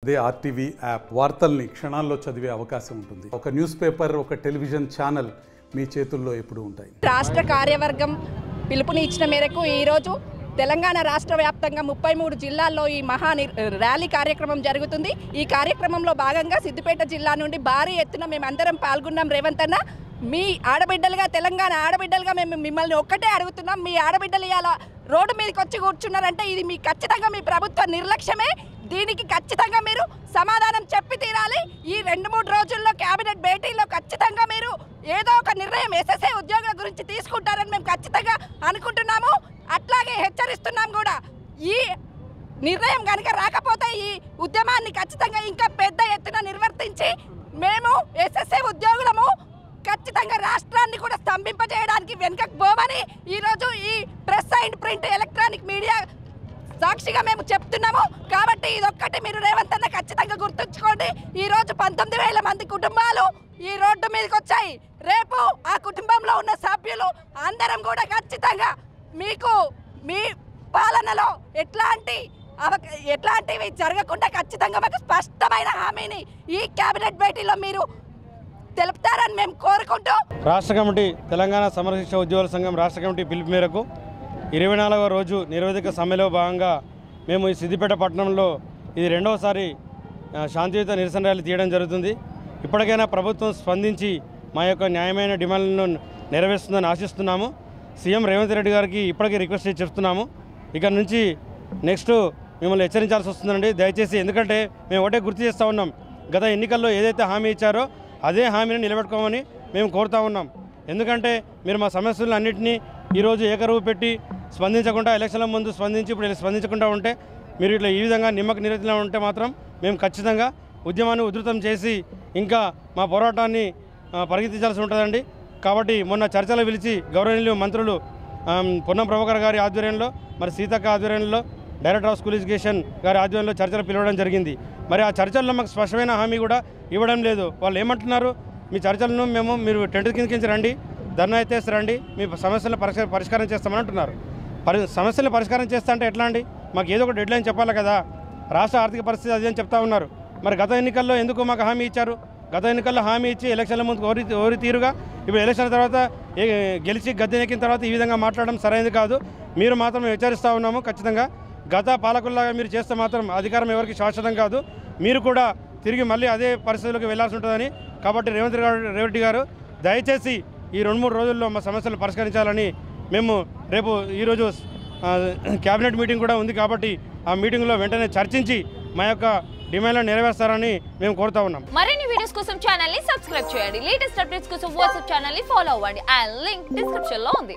అదే RTV app వార్తల్ని క్షణాల్లో చదివే అవకాశం ఉంటుంది. ఒక న్యూస్ పేపర్, ఒక టెలివిజన్ ఛానల్ మీ చేతుల్లో ఎప్పుడూ ఉంటాయి. రాష్ట్ర కార్యవర్గం పిలుపుని ఇచ్చిన మేరకు ఈరోజు తెలంగాణ రాష్ట్ర వ్యాప్తంగా 33 జిల్లాల్లో ఈ ర్యాలీ కార్యక్రమం జరుగుతుంది. ఈ కార్యక్రమంలో భాగంగా సిద్దిపేట జిల్లా నుండి భారీ ఎత్తున మేమందరం పాల్గొన్నాం. రేవంత్ అన్న, మీ ఆడబిడ్డలుగా, తెలంగాణ ఆడబిడ్డలుగా మేము మిమ్మల్ని ఒక్కటే అడుగుతున్నాం. మీ ఆడబిడ్డలు ఇలా రోడ్డు మీదకి వచ్చి కూర్చున్నారంటే ఇది మీ ఖచ్చితంగా మీ ప్రభుత్వ నిర్లక్ష్యమే. దీనికి ఖచ్చితంగా మీరు సమాధానం చెప్పి తీరాలి. ఈ 2-3 రోజుల్లో కేబినెట్ భేటీలో ఖచ్చితంగా మీరు ఏదో ఒక నిర్ణయం ఎస్ఎస్ఏ ఉద్యోగుల గురించి తీసుకుంటారని మేము ఖచ్చితంగా అనుకుంటున్నాము. అట్లాగే హెచ్చరిస్తున్నాం కూడా. ఈ నిర్ణయం కనుక రాకపోతే ఈ ఉద్యమాన్ని ఖచ్చితంగా ఇంకా పెద్ద ఎత్తున నిర్వర్తించి మేము ఎస్ఎస్ఏ ఉద్యోగులము ఖచ్చితంగా రాష్ట్రాన్ని కూడా స్తంభింపజేయడానికి వెనుకకు పోమని ఈరోజు ఈ press and print electronic media సాక్షిగా మేము చెప్తున్నాము. కాబట్టి ఇదొక్కటి మీరు రేవంత్ అన్న ఖచ్చితంగా గుర్తుంచుకోండి. ఈరోజు 19,000 మంది కుటుంబాలు ఈ రోడ్డు మీదకి వచ్చాయి. రేపు ఆ కుటుంబంలో ఉన్న సభ్యులు అందరం కూడా ఖచ్చితంగా మీకు మీ పాలనలో ఎట్లాంటివి జరగకుండా ఖచ్చితంగా మాకు స్పష్టమైన హామీని ఈ కేబినెట్ భేటీలో మీరు తెలుపుతారని మేము కోరుకుంటూ, రాష్ట్ర కమిటీ తెలంగాణ సమరశిక్ష ఉద్యోగుల సంఘం రాష్ట్ర కమిటీ పిలుపు మేరకు 24వ రోజు నిరవధిక సమ్మెలో భాగంగా మేము ఈ సిద్దిపేట పట్టణంలో ఇది 2వసారి శాంతియుత నిరసన ర్యాలీ తీయడం జరుగుతుంది. ఇప్పటికైనా ప్రభుత్వం స్పందించి మా యొక్క న్యాయమైన డిమాండ్లను నెరవేరుస్తుందని ఆశిస్తున్నాము. సీఎం రేవంత్ రెడ్డి గారికి ఇప్పటికీ రిక్వెస్ట్ చేసి చెప్తున్నాము, ఇక నుంచి నెక్స్ట్ మిమ్మల్ని హెచ్చరించాల్సి వస్తుందండి. దయచేసి, ఎందుకంటే మేము ఒకటే గుర్తు చేస్తూ ఉన్నాం, గత ఎన్నికల్లో ఏదైతే హామీ ఇచ్చారో అదే హామీని నిలబెట్టుకోమని మేము కోరుతూ ఉన్నాం. ఎందుకంటే మీరు మా సమస్యలను అన్నింటినీ ఈరోజు ఏకరువు పెట్టి స్పందించకుండా, ఎలక్షన్ల ముందు స్పందించి ఇప్పుడు స్పందించకుండా ఉంటే, మీరు ఇట్లా ఈ విధంగా నిమ్మక నీరెత్తిలో ఉంటే మాత్రం మేము ఖచ్చితంగా ఉద్యమాన్ని ఉధృతం చేసి ఇంకా మా పోరాటాన్ని పరిగెత్తించాల్సి ఉంటుందండి. కాబట్టి మొన్న చర్చలు పిలిచి గౌరవనీయులు మంత్రులు పొన్నం ప్రభాకర్ గారి ఆధ్వర్యంలో, మరి సీతక్క ఆధ్వర్యంలో, డైరెక్టర్ ఆఫ్ స్కూల్ ఎడ్యుకేషన్ గారి ఆధ్వర్యంలో చర్చలు పిలవడం జరిగింది. మరి ఆ చర్చల్లో మాకు స్పష్టమైన హామీ కూడా ఇవ్వడం లేదు. వాళ్ళు ఏమంటున్నారు, మీ చర్చలను మీరు టెంట్ కిందకి రండి, ధర్నా ఎత్తేసి రండి, మీ సమస్యలను పరిష్కారం చేస్తామని అంటున్నారు. సమస్యలను పరిష్కారం చేస్తా అంటే ఎట్లా అండి? మాకు ఏదో ఒక డెడ్లైన్ చెప్పాలి కదా. రాష్ట్ర ఆర్థిక పరిస్థితి అది అని చెప్తా ఉన్నారు. మరి గత ఎన్నికల్లో ఎందుకు మాకు హామీ ఇచ్చారు? గత ఎన్నికల్లో హామీ ఇచ్చి ఎలక్షన్ల ముందు ఓరి తీరుగా ఇప్పుడు ఎలక్షన్ తర్వాత గెలిచి గద్దెనెక్కిన తర్వాత ఈ విధంగా మాట్లాడడం సరైనది కాదు. మీరు మాత్రం హెచ్చరిస్తూ ఉన్నాము. ఖచ్చితంగా గత పాలకుల్లాగా మీరు చేస్తే మాత్రం అధికారం ఎవరికి శాశ్వతం కాదు. మీరు కూడా తిరిగి మళ్ళీ అదే పరిస్థితులకు వెళ్లాల్సి ఉంటుందని. కాబట్టి రేవంత్ రెడ్డి గారు దయచేసి ఈ 2-3 రోజుల్లో మా సమస్యలు పరిష్కరించాలని మేము రేపు ఈరోజు క్యాబినెట్ మీటింగ్ కూడా ఉంది. కాబట్టి ఆ మీటింగ్లో వెంటనే చర్చించి మా యొక్క డిమాండ్లను నెరవేర్స్తారని మేము కోరుతా ఉన్నాం. మరిన్ని వీడియోస్ కోసం ఛానల్ ని సబ్స్క్రైబ్ చేయండి. లేటెస్ట్ అప్డేట్స్ కోసం వాట్సాప్ ఛానల్ ని ఫాలో అవ్వండి. ఆ లింక్ డిస్క్రిప్షన్ లో ఉంది.